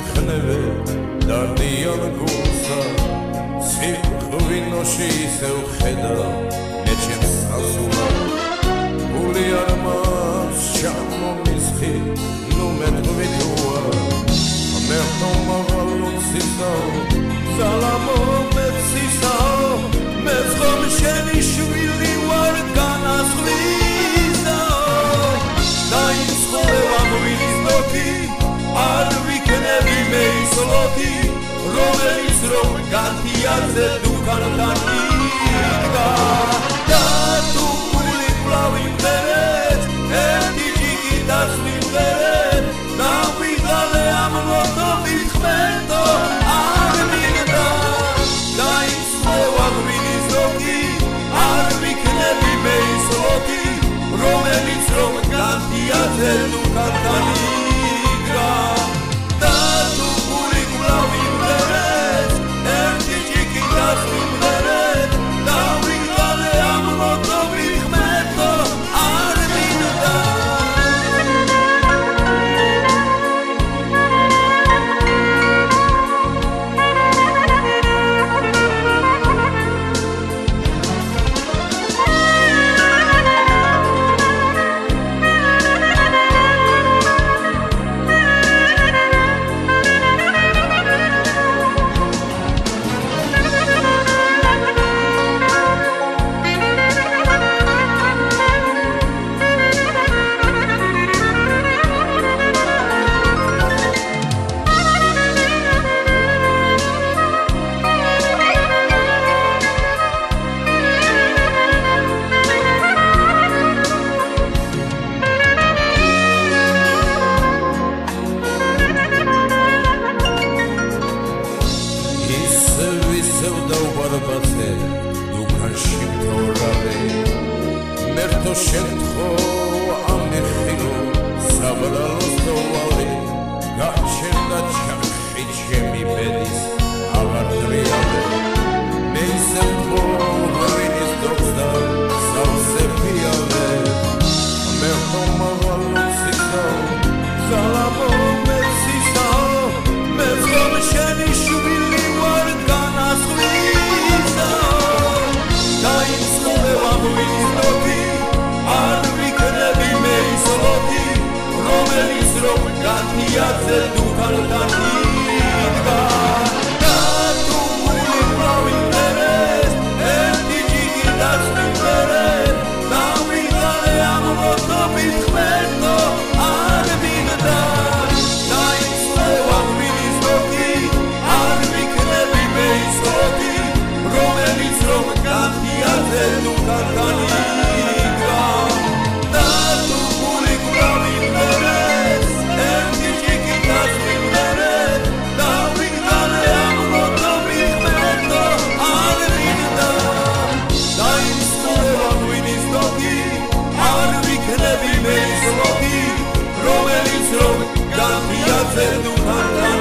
ხნევე დარდიან გულსა სიყვინოში ისევ ხედა მე ჩემს ასულად გული არ მას ჩამომისხი ნუ მე თვითოა მე ხომაღალუცისა სალამო მეცისა მე ხომ შენი შვილი ვარ განასვლისა დაისხოლა მოვიდის ნოთი არ ვიქნები მე ის ლოთი რომელიც რომ განთიაზე დუქანთან იდგა და თუ გული ფლავი მერეთ ერთი ჯიგი დასვი მერეთ დავიღალე ამ ლოთობით ხმენდო არ მინდა დაისხოლა მოვიდის ნოთი არ ვიქნები მე ის ლოთი რომელიც რომ განთიაზე დუქანთან იდგა და თუ გული ფლავი მერეთ ერთი ჯიგი დასვი მერეთ დავიღალე ამ ლოთობით ხმენდო არ მინდა მერტო შეთხოვ ამიხილო საბრალოს დოვალი გაჩერდა ჩახი ჩემი ბედის ავარდრიალე მე ისე მოვინის დოხდა სავსე ფიალე მერტო მაღალუცისა სალამო მეცისა მე ხომ შენი შვილი ვარ განასვლისა დაისხოლა მოვიდის ნოთი არ ვიქნები მე ის ლოთი რომელიც რომ განთიაზე დუქანთან იდგა და თუ გული ფლავი მერეთ ერთი ჯიგი დასვი მერეთ დავიღალე ამ ლოთობით ხმენდო არ მინდა დაისხოლა მოვიდის ნოთი არ ვიქნები მე ის ლოთი რომელიც რომ განთიაზე დუქანთან იდგა და თუ გული ფლავი მერეთ ერთი ჯიგი დასვი მერეთ დავიღალე ამ ლოთობით ხმენდო არ მინდა დაისხოლა მოვიდის ნოთი არ ვიქნები მე ის ლოთი რომელიც რომ განთიაზე დუქანთან